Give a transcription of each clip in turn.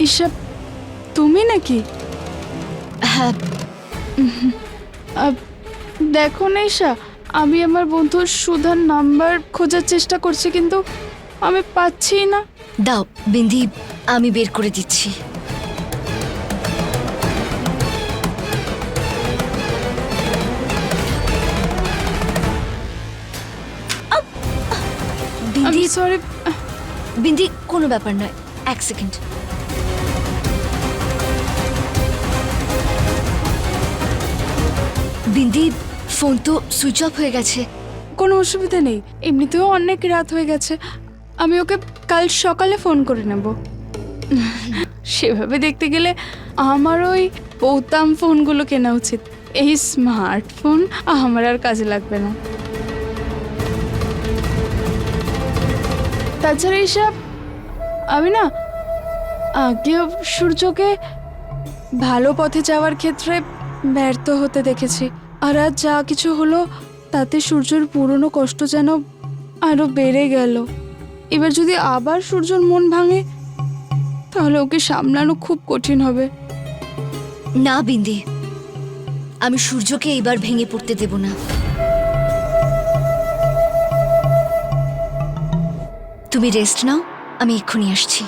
ঈশা, তুমি নাকি? হ্যাঁ। দেখো না ঈশা, আমি আমার বন্ধু সুধার নাম্বার খোঁজার চেষ্টা করছি, কিন্তু আমি পাচ্ছি না। দাও বিন্ধি, আমি বের করে দিচ্ছি। বিন্ধি, সরি বিন্ধি, কোনো ব্যাপার নয়, এক সেকেন্ড। বিন্ধি, ফোন তো সুইচ অফ হয়ে গেছে। কোনো অসুবিধা নেই, এমনিতেও অনেক রাত হয়ে গেছে। আমি ওকে কাল সকালে ফোন করে নেব। সেভাবে দেখতে গেলে আমার ওই বোতাম ফোনগুলো কেনা উচিত। এই স্মার্টফোন আমার আর কাজে লাগবে না। তাছাড়া এইসব আমি না আগেও সূর্যকে ভালো পথে যাওয়ার ক্ষেত্রে ব্যর্থ হতে দেখেছি, আর আজ যা কিছু হলো তাতে সূর্যর পুরনো কষ্ট যেন আরো বেড়ে গেল। এবার যদি আবার সূর্যর মন ভাঙে তাহলে ওকে সামলানো খুব কঠিন হবে। না বিন্ধি, আমি সূর্যকে এবার ভেঙে পড়তে দেব না। তুমি রেস্ট নাও, আমি এক্ষুনি আসছি।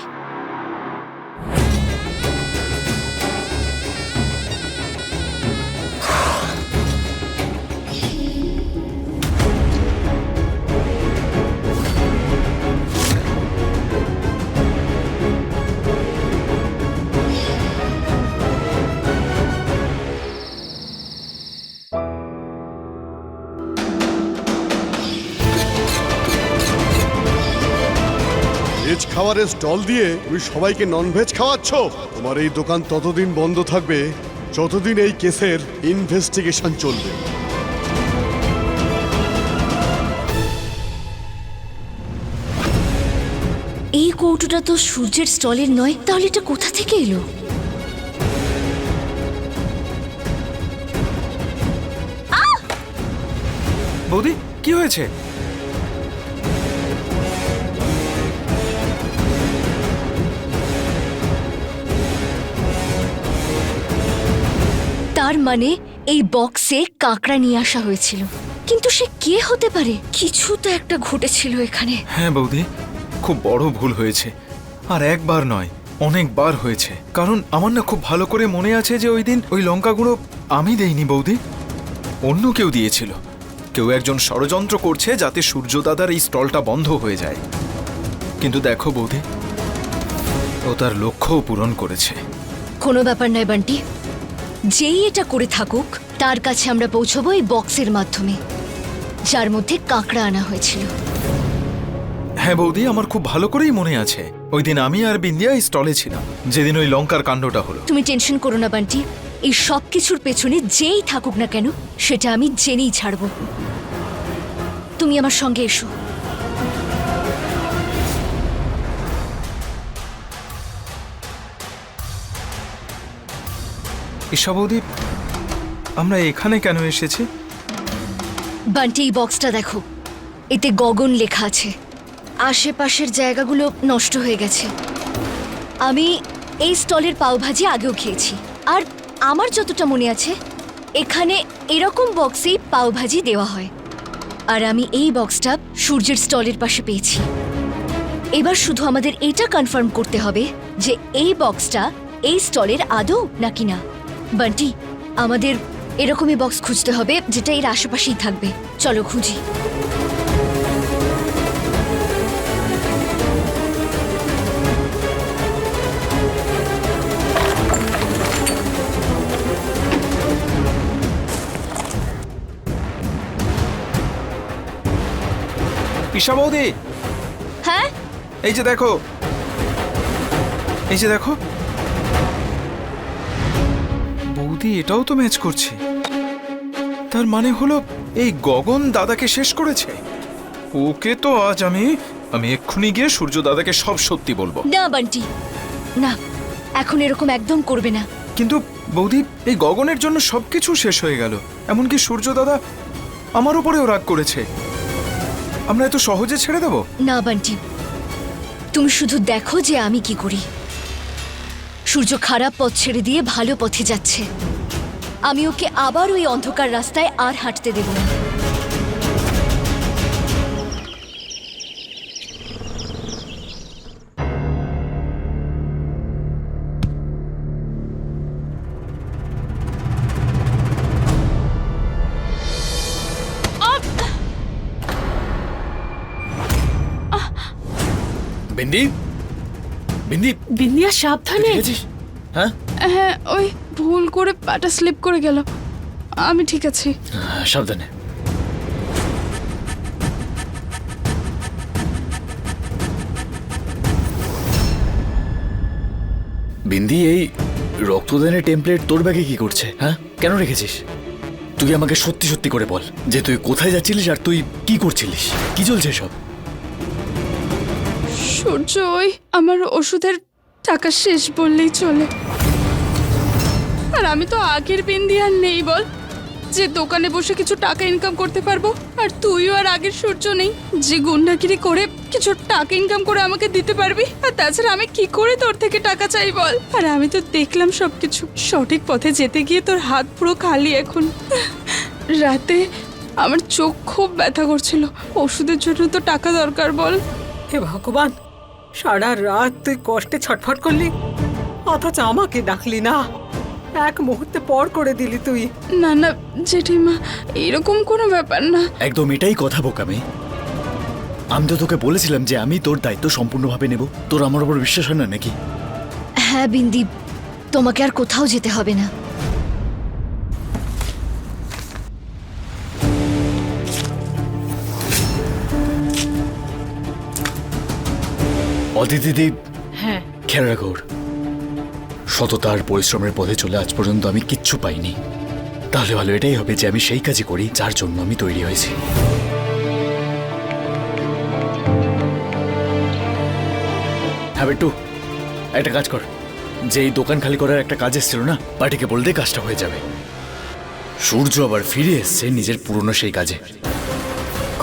ভেজ খাবারের স্টল দিয়ে তুমি সবাইকে ননভেজ খাওয়াচ্ছ। তোমার এই দোকান ততদিন বন্ধ থাকবে যতদিন এই কেসের ইনভেস্টিগেশন চলবে। এই কৌটোটা তো সূর্যের স্টলের নয়, তাহলে এটা কোথা থেকে এলো? বৌদি, কি হয়েছে? তার মানে এই বক্সে কাঁকড়া নিয়ে আসা হয়েছিল, কিন্তু সে কে হতে পারে? কিছু তো একটা ঘটেছিল এখানে। হ্যাঁ বৌদি, খুব বড় ভুল হয়েছে, আর একবার নয় অনেকবার হয়েছে। কারণ আমার না খুব ভালো করে মনে আছে যে ওই দিন ওই লঙ্কা গুঁড়ো আমি দেইনি বৌদি, অন্য কেউ দিয়েছিল। কেউ একজন ষড়যন্ত্র করছে যাতে সূর্য দাদার এই স্টলটা বন্ধ হয়ে যায়। কিন্তু দেখো বৌদি, ও তার লক্ষ্যও পূরণ করেছে। কোনো ব্যাপার নয় বান্টি, যেই এটা করে থাকুক তার কাছে আমরা পৌঁছবো এই বক্সের মাধ্যমে, যার মধ্যে কাঁকড়া আনা হয়েছিল। হ্যাঁ বৌদি, আমার খুব ভালো করেই মনে আছে ওই দিন আমি আর বিন্দিয়া এই স্টলে ছিলাম, যেদিন ওই লঙ্কার কাণ্ডটা হলো। তুমি টেনশন করো না বান্টি, এই সব কিছুর পেছনে যেই থাকুক না কেন সেটা আমি জেনেই ছাড়বো। তুমি আমার সঙ্গে এসো। ঈশা বৌদি, আমরা এখানে কেন এসেছি? বান্টি, এই বক্সটা দেখো, এতে গগন লেখা আছে। আশেপাশের জায়গাগুলো নষ্ট হয়ে গেছে। আমি এই স্টলের পাওভাজি আগেও খেয়েছি, আর আমার যতটা মনে আছে এখানে এরকম বক্সেই পাওভাজি দেওয়া হয়। আর আমি এই বক্সটা সূর্যের স্টলের পাশে পেয়েছি। এবার শুধু আমাদের এটা কনফার্ম করতে হবে যে এই বক্সটা এই স্টলের আদৌ নাকি না। বান্টি, আমাদের এরকমই বক্স খুঁজতে হবে যেটা এর আশেপাশেই থাকবে। চলো খুঁজি। ঈশা বৌদি, হ্যাঁ, এই যে দেখো, এই যে দেখো বৌদি, এটাও তো ম্যাচ করছে। তার মানে হলো এই গগন দাদাকে শেষ করেছে। ওকে তো আজ আমি এক্ষুনি গিয়ে সূর্য দাদাকে সব সত্যি বলবো। না বান্টি, না, এখন এরকম একদম করবে না। কিন্তু বৌদি, এই গগনের জন্য সবকিছু শেষ হয়ে গেল। এমনকি সূর্য দাদা আমার উপরেও রাগ করেছে। আমরা এত সহজে ছেড়ে দেব? না বান্টি, তুমি শুধু দেখো যে আমি কি করি। সূর্য খারাপ পথ ছেড়ে দিয়ে ভালো পথে যাচ্ছে। আমি ওকে আবার ওই অন্ধকার রাস্তায় আর হাঁটতে দেব না। বিন্দি, বিন্দি, বিন্দিয়া সাবধানে। দেখেছিস? হ্যাঁ, হ্যাঁ, ওই ভুল করে পাটা স্লিপ করে গেল। আমি ঠিক আছি। সাবধানে। বিন্দি, এই রক্তদানের টেমপ্লেট তোর ব্যাগে কি করছে? হ্যাঁ, কেন রেখেছিস? তুই আমাকে সত্যি সত্যি করে বল যে তুই কোথায় যাচ্ছিলিস আর তুই কি করছিলিস, কি চলছে সব? সূর্য, ওই আমার ওষুধের টাকা শেষ বললেই চলে। আর আমি তো আগের বিন্দি আর নেই বল, যে দোকানে বসে কিছু টাকা ইনকাম করতে পারবো। আর তুইও আর আগের সূর্য নেই, যে গুন্ডাগিরি করে কিছু টাকা ইনকাম করে আমাকে দিতে পারবি। আর তাছাড়া আমি কি করে তোর থেকে টাকা চাই বল? আর আমি তো দেখলাম সবকিছু সঠিক পথে যেতে গিয়ে তোর হাত পুরো খালি এখন। রাতে আমার চোখ খুব ব্যথা করছিল, ওষুধের জন্য তো টাকা দরকার বল। হে ভগবান, সারা রাত তুই কষ্টে ছটফট করলি, অথচ আমাকে ডাকলি না। এক মুহূর্তে পর করে দিলি তুই। না না জেঠিমা, এরকম কোনো ব্যাপার না। একদম এটাই কথা বোকামে। আমি তো তোকে বলেছিলাম যে আমি তোর দায়িত্ব সম্পূর্ণভাবে নেব। তোর আমার উপর বিশ্বাস হয় না নাকি? হ্যাঁ বিন্দি, তোমাকে আর কোথাও যেতে হবে না। অদিতি, হ্যাঁ, খেয়াল রাখো ওর। সততার পরিশ্রমের পথে চলে আজ পর্যন্ত আমি কিচ্ছু পাইনি। তাহলে ভালো এটাই হবে যে আমি সেই কাজই করি যার জন্য আমি তৈরি হয়েছি। হ্যাঁ বিট্টু, একটা কাজ কর, যে এই দোকান খালি করার একটা কাজ এসেছিল না, পার্টিকে বলতে কাজটা হয়ে যাবে। সূর্য আবার ফিরে এসছে নিজের পুরনো সেই কাজে।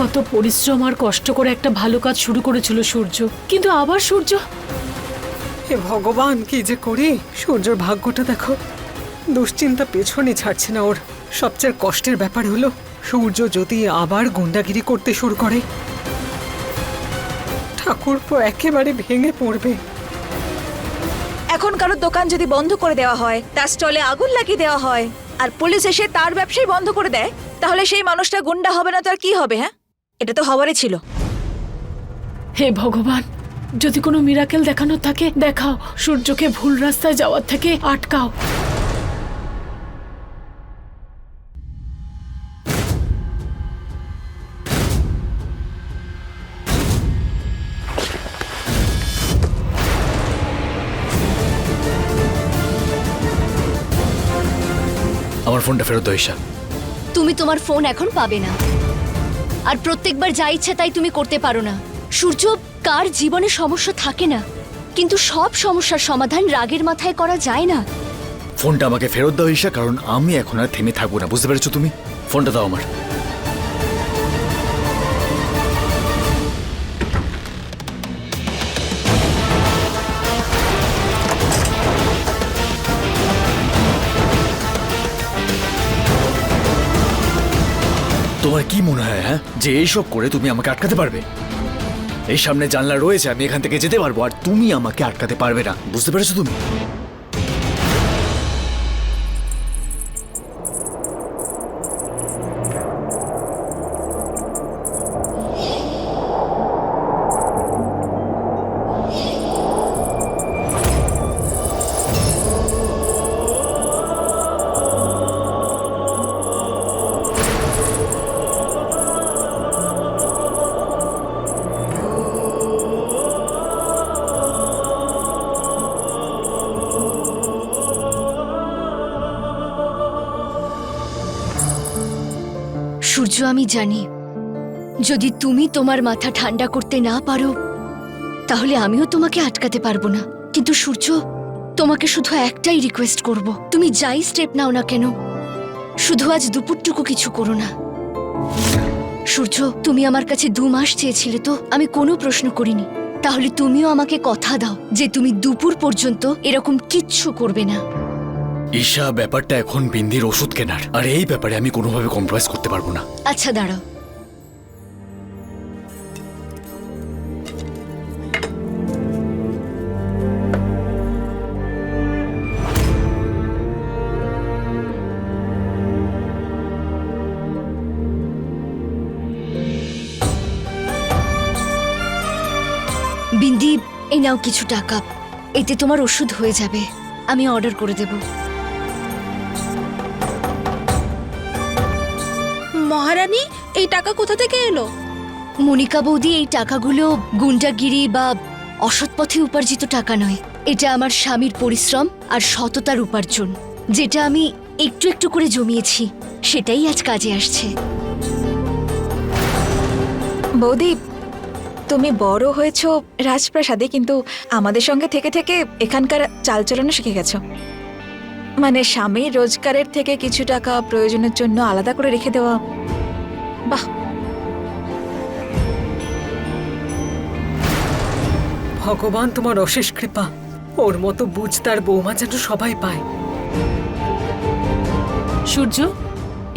কত পরিশ্রম আর কষ্ট করে একটা ভালো কাজ শুরু করেছিল সূর্য, কিন্তু আবার সূর্য। হে ভগবান, কি যে করি। সূর্যর ভাগ্যটা দেখো, দুশ্চিন্তা পেছনে ছাড়ছে না ওর। সবচেয়ে কষ্টের ব্যাপার হলো সূর্য যদি আবার গুন্ডাগিরি করতে শুরু করে, ঠাকুরপো একেবারে ভেঙে পড়বে। এখন কারো দোকান যদি বন্ধ করে দেওয়া হয়, তার স্টলে আগুন লাগিয়ে দেওয়া হয়, আর পুলিশ এসে তার ব্যবসাই বন্ধ করে দেয়, তাহলে সেই মানুষটা গুন্ডা হবে না তো আর কি হবে? হ্যাঁ, এটা তো হওয়ারই ছিল। হে ভগবান, যদি কোনো মিরাকেল দেখানোর থাকে দেখাও, সূর্যকে ভুল রাস্তায় যাওয়ার থেকে আটকাও। আমার ফোনটা ফেরত দাও ঈশা। তুমি তোমার ফোন এখন পাবে না। আর প্রত্যেকবার যা ইচ্ছে তাই তুমি করতে পারো না। সূর্য, কার জীবনে সমস্যা থাকে না, কিন্তু সব সমস্যার সমাধান রাগের মাথায় করা যায় না। ফোনটা আমাকে ফেরত দাও ঈশা, কারণ আমি এখন আর থেমে থাকবো না, বুঝতে পেরেছো তুমি? ফোনটা দাও আমার। তোমার কি মনে হয় হ্যাঁ, যে এইসব করে তুমি আমাকে আটকাতে পারবে? এই সামনে জানলা রয়েছে, আমি এখান থেকে যেতে পারবো, আর তুমি আমাকে আটকাতে পারবে না, বুঝতে পেরেছো তুমি? সূর্য, আমি জানি যদি তুমি তোমার মাথা ঠান্ডা করতে না পারো তাহলে আমিও তোমাকে আটকাতে পারবো না। কিন্তু সূর্য, তোমাকে শুধু একটাই রিকোয়েস্ট করব, তুমি যাই স্টেপ নাও না কেন, শুধু আজ দুপুরটুকু কিছু করো না। সূর্য, তুমি আমার কাছে 2 মাস চেয়েছিলে তো, আমি কোনো প্রশ্ন করিনি। তাহলে তুমিও আমাকে কথা দাও যে তুমি দুপুর পর্যন্ত এরকম কিচ্ছু করবে না। ঈশা, ব্যাপারটা এখন বিন্দির ওষুধ কেনার, আর এই ব্যাপারে আমি কোনোভাবে কম্প্রোমাইজ করতে পারবো না। আচ্ছা দাঁড়াও, বিন্দি এই নাও কিছু টাকা, এতে তোমার ওষুধ হয়ে যাবে। আমি অর্ডার করে দেব। মহারানী, এই টাকা কোথা থেকে এলো? মনিকা বৌদি, এই টাকাগুলো গুন্ডাগিরি বা অসৎ পথে উপার্জিত টাকা নয়। এটা আমার স্বামীর পরিশ্রম আর সততার উপার্জন, যেটা আমি একটু একটু করে জমিয়েছি, সেটাই আজ কাজে আসছে। বৌদি, তুমি বড় হয়েছো রাজপ্রাসাদে, কিন্তু আমাদের সঙ্গে থেকে থেকে এখানকার চালচলনও শিখে গেছো। মানে স্বামীর রোজগারের থেকে কিছু টাকা প্রয়োজনের জন্য আলাদা করে রেখে দেওয়া, বাহ। ভগবান তোমার অশেষ কৃপা, ওর মতো বুঝতার বৌমা যেন সবাই পায়। সূর্য,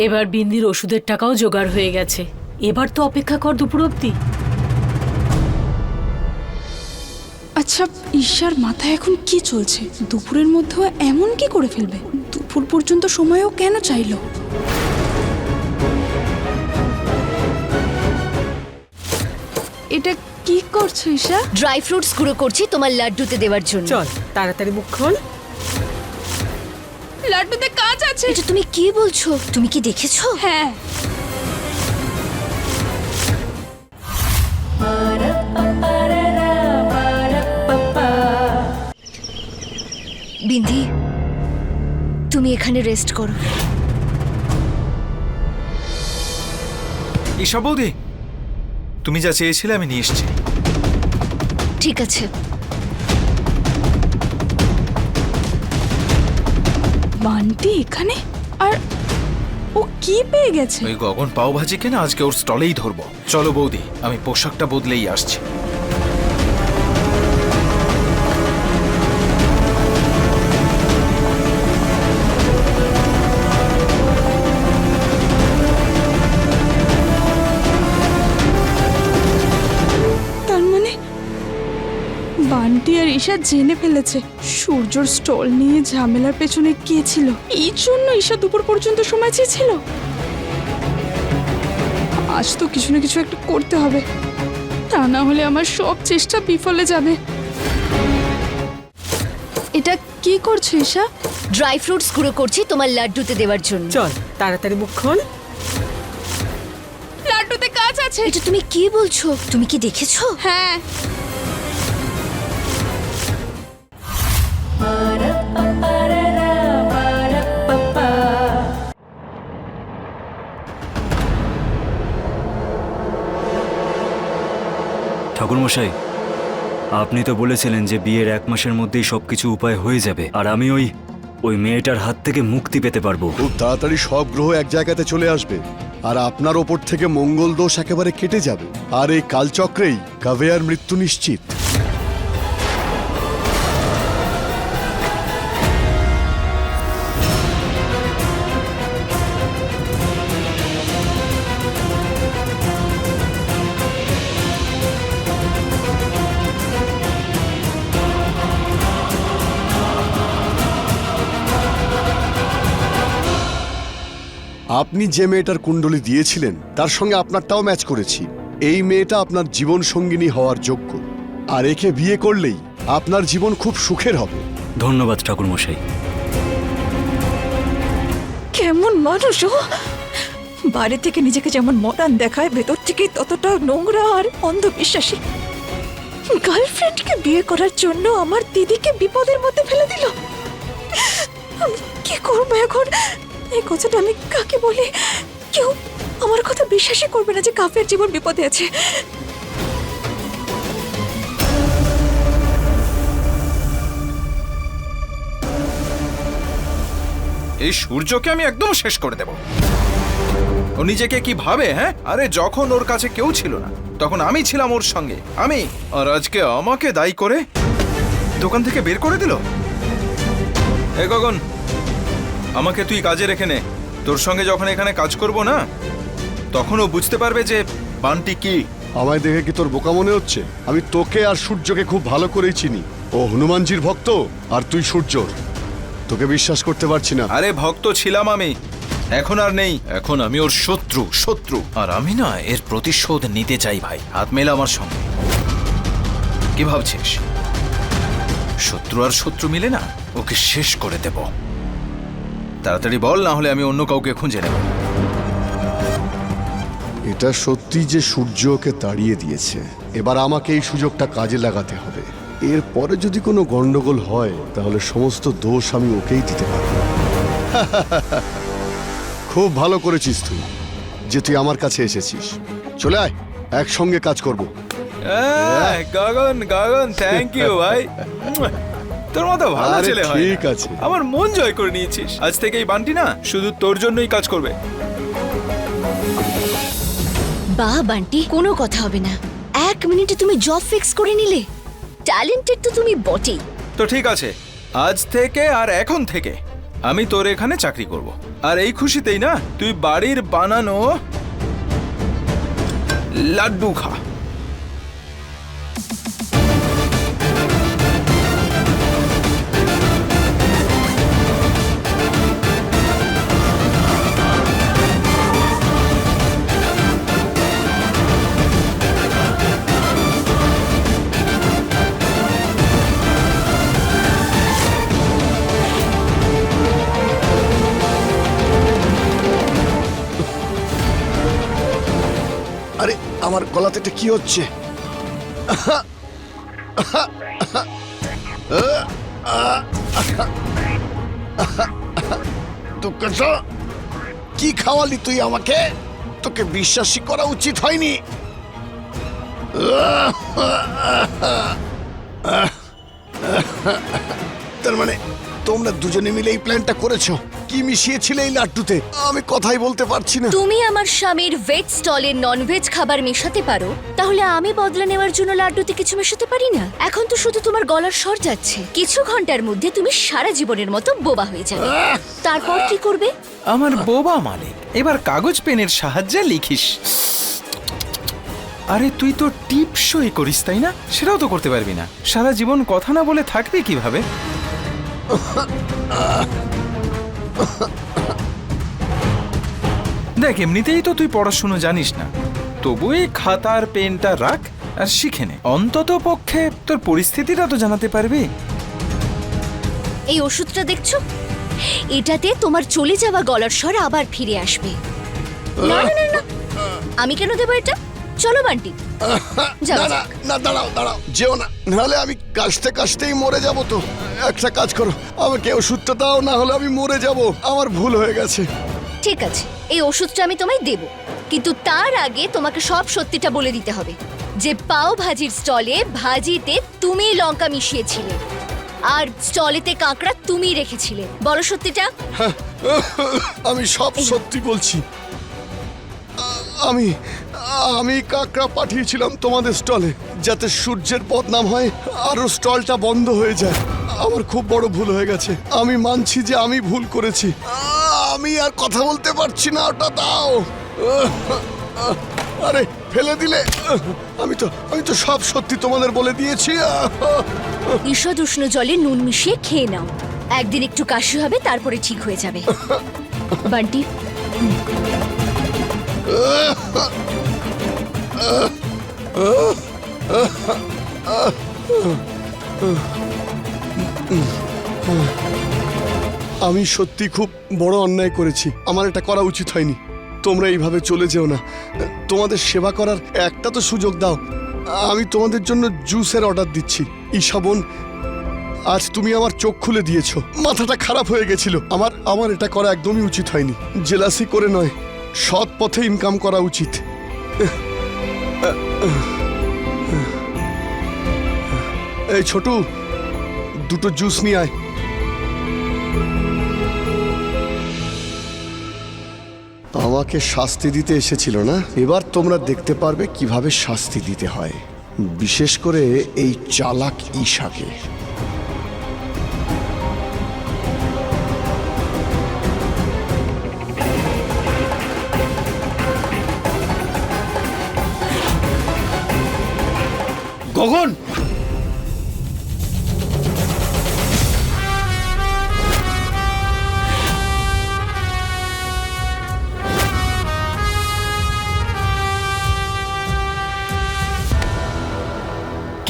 এবার বিন্দির ওষুধের টাকাও জোগাড় হয়ে গেছে। এবার তো অপেক্ষা কর দুপুর অবধি। আচ্ছা, ঈশার মাথায় এখন কি চলছে? দুপুরের মধ্যেও এমন কি করে ফেলবে? দুপুর পর্যন্ত সময়ও কেন চাইলো? এটা কি করছো ঈশা? ড্রাই ফ্রুটস গুঁড়ো করছি তোমার লাড্ডুতে দেওয়ার জন্য। চল তাড়াতাড়ি মুখ খোল। লাড্ডুতে কাজ আছে। এটা তুমি কি বলছো? তুমি কি দেখেছো? হ্যাঁ, বিন্ধি, তুমি এখানে রেস্ট করো। ঈশা বৌদি, তুমি যা চেয়েছিলে আমি নিয়ে এসেছি। ঠিক আছে। বান্টি এখানে? আর ও কি পেয়ে গেছে? ওই গগন পাও ভাজি কেনা আজকে ওর স্টলেই ধরবো। চলো বৌদি, আমি পোশাকটা বদলেই আসছি। তার মানে বান্টি আর ঈশা জেনে ফেলেছে সূর্যর স্টল নিয়ে ঝামেলার পেছনে কে ছিল। এই জন্য ঈশা দুপুর পর্যন্ত সময় চেয়েছিল। আজ তো কিছু না কিছু একটা করতে হবে, তা না হলে আমার সব চেষ্টা বিফলে যাবে। এটা কি করছো ঈশা? ড্রাই ফ্রুটস গুঁড়ো করছি তোমার লাড্ডুতে দেওয়ার জন্য। চল তাড়াতাড়ি মুখ খোল। লাড্ডুতে কাজ আছে। এটা তুমি কি বলছো? তুমি কি দেখেছো? হ্যাঁ, ঠাকুরমশাই, আপনি তো বলেছিলেন যে বিয়ের 1 মাসের মধ্যেই সবকিছু উপায় হয়ে যাবে, আর আমি ওই মেয়েটার হাত থেকে মুক্তি পেতে পারবো। খুব তাড়াতাড়ি সব গ্রহ এক জায়গাতে চলে আসবে, আর আপনার ওপর থেকে মঙ্গল দোষ একেবারে কেটে যাবে, আর এই কালচক্রেই কাবেয়ার মৃত্যু নিশ্চিত। আপনি যে মেয়েটার কুণ্ডলী দিয়েছিলেন তার সঙ্গে আপনারটাও ম্যাচ করেছি। এই মেয়েটা আপনার জীবন সঙ্গিনী হওয়ার যোগ্য, আর একে বিয়ে করলেই আপনার জীবন খুব সুখের হবে। ধন্যবাদ ঠাকুরমশাই। কেমন মানুষ ও! বাইরে থেকে নিজেকে যেমন মডার্ন দেখায়, ভেতর থেকে ততটা নোংরা আর অন্ধবিশ্বাসী। গার্লফ্রেন্ডকে বিয়ে করার জন্য আমার দিদিকে বিপদের মধ্যে ফেলে দিল। আমি কি করবো এখন? এই কথাটা আমি কাকে বলি? কেউ আমার কথা বিশ্বাসই করবে না যে কাফের জীবন বিপদে আছে। এই সূর্যকে আমি একদম শেষ করে দেব। ও নিজেকে কি ভাবে? হ্যাঁ, আরে যখন ওর কাছে কেউ ছিল না তখন আমি ছিলাম ওর সঙ্গে, আমি। আর আজকে আমাকে দায়ী করে দোকান থেকে বের করে দিল। এ গগন, আমাকে তুই কাজে রেখে নে। তোর সঙ্গে যখন এখানে কাজ করব না, তখন ও বুঝতে পারবে যে বান্টি কি। আমায় দেখে কি তোর বোকা মনে হচ্ছে? আমি তোকে আর সূর্যকে খুব ভালো করেই চিনি। ও হনুমানজির ভক্ত আর তুই সূর্যর। তোকে বিশ্বাস করতে পারছি না। আরে ভক্ত ছিলাম আমি, এখন আর নেই। এখন আমি ওর শত্রু। আর আমি না এর প্রতিশোধ নিতে চাই ভাই। হাত মেলা আমার সঙ্গে। কি ভাবছিস? শত্রু আর শত্রু মিলে না ওকে শেষ করে দেব। তাড়াতাড়ি বল, না হলে আমি অন্য কাউকে খুঁজে নেব। এটা সত্যি যে সূর্য ওকে তাড়িয়ে দিয়েছে। এবার আমাকে এই সুযোগটা কাজে লাগাতে হবে। এরপরে যদি কোনো গন্ডগোল হয় তাহলে সমস্ত দোষ আমি ওকেই দিতে পারবো। খুব ভালো করেছিস তুই যে তুই আমার কাছে এসেছিস। চলে আয়, একসঙ্গে কাজ করব। গগন, থ্যাংক ইউ ভাই। তোর মতো ভালো আরে ছেলে হয় না। ঠিক আছে। আমার মন জয় করে নিয়েছিস। আজ থেকে এই বান্টি না শুধু তোর জন্যই কাজ করবে। বাহ বান্টি, কোনো কথা হবে না। 1 মিনিটে তুমি জব ফিক্স করে নিলে। ট্যালেন্টেড তো তুমি বটেই। তো ঠিক আছে, আজ থেকে আর এখন থেকে আমি তোর এখানে চাকরি করব। আর এই খুশিতেই না তুই বাড়ির বানানো লাড্ডু খা। আরে আমার গলাতে এটা কি হচ্ছে? তোকে তো কি খাওয়ালি তুই আমাকে? তোকে বিশ্বাসই করা উচিত হয়নি। তার মানে তোমরা দুজনে মিলে এই প্ল্যানটা করেছো? কি মিশিয়েছিলে এই লাড্ডুতে? আমি কথাই বলতে পারছি না। তুমি আমার স্বামীর ভেজ স্টলে ননভেজ খাবার মেশাতে পারো, তাহলে আমি বদলা নেওয়ার জন্য লাড্ডুতে কিছু মেশাতে পারি না? এখন তো শুধু তোমার গলার স্বর যাচ্ছে। কিছু ঘন্টার মধ্যে তুমি সারা জীবনের মতো বোবা হয়ে যাবে। তারপর কি করবে? আমার বোবা মালিক, এবার কাগজ পেনের সাহায্যে লিখিস। আরে তুই তো টিপসই করিস, তাই না? সেটাও তো করতে পারবি না। সারা জীবন কথা না বলে থাকবি কিভাবে? দেখ, এমনিতেই তো তুই পড়াশুনো জানিস না, তবু এই খাতার পেনটা রাখ আর শিখে নে। অন্তত পক্ষে তোর পরিস্থিতিটা তো জানাতে পারবি। এই ওষুধটা দেখছো? এটাতে তোমার চলে যাওয়া গলার স্বর আবার ফিরে আসবে। না না না না, আমি কেন দেবো এটা? চলো বান্টি, যাও না না না, দাঁড়াও দাঁড়াও, যেও না, নাহলে আমি কাশতেই মরে যাব। তো একটা কাজ করো, আমাকে ওষুধটা দাও, না হলে আমি মরে যাব। আমার ভুল হয়ে গেছে। ঠিক আছে, এই ওষুধটা আমি তোমায় দেব, কিন্তু তার আগে তোমাকে সব সত্যিটা বলে দিতে হবে যে পাও ভাজির স্টলে ভাজিতে তুমি লঙ্কা মিশিয়েছিলে আর স্টলেতে কাঁকড়া তুমি রেখেছিলে। বলো সত্যিটা। আমি সব সত্যি বলছি। আমি কাকড়া পাঠিয়েছিলাম তোমাদের স্টলে, যাতে সূর্যের বদনাম হয় আর স্টলটা বন্ধ হয়ে যায়। আমার খুব বড় ভুল হয়ে গেছে। আমি মানছি যে আমি ভুল করেছি। আমি আর কথা বলতে পারছি না, ওটা দাও। আরে ফেলে দিলে। আমি তো সব সত্যি তোমাদের বলে দিয়েছি। ঈষৎ উষ্ণ জলে নুন মিশিয়ে খেয়ে নাও, একদিন একটু কাশি হবে, তারপরে ঠিক হয়ে যাবে। বান্টি, আমি সত্যি খুব বড় অন্যায় করেছি। আমার এটা করা উচিত হয়নি। তোমরা এইভাবে চলে যেও না। তোমাদের সেবা করার একটা তো সুযোগ দাও। আমি তোমাদের জন্য জুসের অর্ডার দিচ্ছি। ঈশাবন, আজ তুমি আমার চোখ খুলে দিয়েছো। মাথাটা খারাপ হয়ে গেছিল। আমার এটা করা একদমই উচিত হয়নি। জেলাসি করে নয়, সৎ পথে ইনকাম করা উচিত। এই ছোটু, দুটো জুস নিয়ে আয়। আমার আমাকে শাস্তি দিতে এসেছিল না? এবার তোমরা দেখতে পারবে কিভাবে শাস্তি দিতে হয়, বিশেষ করে এই চালাক ঈশাকে। গগন,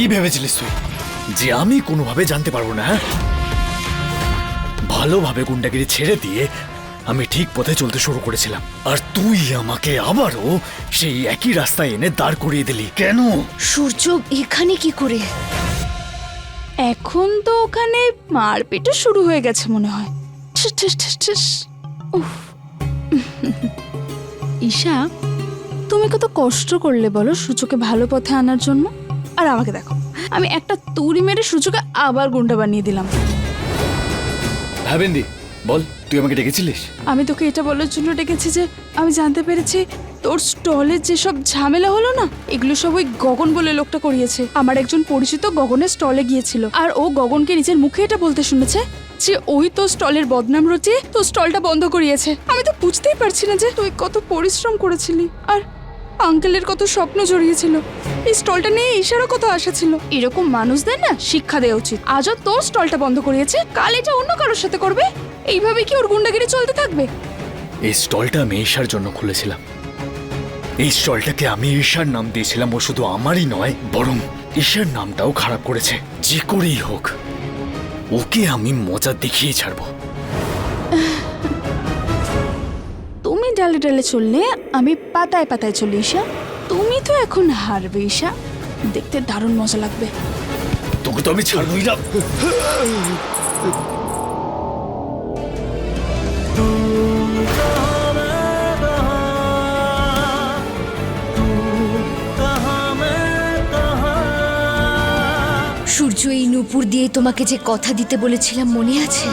কি ভেবেছিলিস তুই যে আমি কোনোভাবে জানতে পারবো না? হ্যাঁ, ভালোভাবে গুন্ডাগিরি ছেড়ে দিয়ে আমি ঠিক পথে চলতে শুরু করেছিলাম, আর তুই আমাকে আবারও সেই একই রাস্তায় এনে দাঁড় করিয়ে দিলি কেন? সূর্য এখানে কি করে? এখন তো ওখানে মারপিটও শুরু হয়ে গেছে মনে হয়। ঠিস, ঠিস, ঠিস, ঠিস। উফ। ঈশা, তুমি কত কষ্ট করলে বলো সূর্যকে ভালো পথে আনার জন্য, আর আমাকে দেখো, আমি একটা তুড়ি মেরে সূর্যকে আবার গুন্ডা বানিয়ে দিলাম। ভাবেন্দি, বল, তুই আমাকে ডেকেছিলিস? আমি তোকে এটা বলার জন্য ডেকেছি যে আমি জানতে পেরেছি তোর স্টলের যেসব ঝামেলা হলো না, এগুলো সব ওই গগন বলে লোকটা করিয়েছে। আমার একজন পরিচিত গগনের স্টলে গিয়েছিল, আর ও গগনকে নিজের মুখে এটা বলতে শুনেছে যে ওই তো স্টলের বদনাম রচিয়ে তো স্টলটা বন্ধ করিয়েছে। আমি তো বুঝতেই পারছি না যে তুই কত পরিশ্রম করেছিলি, আর আঙ্কেলের কত স্বপ্ন জড়িয়েছিল। এই স্টলটা নিয়ে ঈশারও কত আশা ছিল। এরকম মানুষদের না শিক্ষা দেওয়া উচিত। আজও তোর স্টলটা বন্ধ করিয়েছে, কাল এটা অন্য কারোর সাথে করবে। এইভাবে কি ওর গুন্ডাগিরি চলতে থাকবে? এই স্টলটা আমি ঈশার জন্য খুলেছিলাম। এই স্টলটাকে আমি ঈশার নাম দিয়েছিলাম। ও শুধু আমারই নয়, বরং ঈশার নামটাও খারাপ করেছে। যে করেই হোক ওকে আমি মজা দেখিয়ে ছাড়বো। তুমি ডালে ডালে চললে আমি পাতায় পাতায় চলি ঈশা। তুমি তো এখন হারবে ঈশা, দেখতে দারুণ মজা লাগবে। তোকে তো আমি ছাড়বই না। সূর্য, এই নূপুর দিয়ে তোমাকে যে কথা দিতে বলেছিলাম মনে আছে?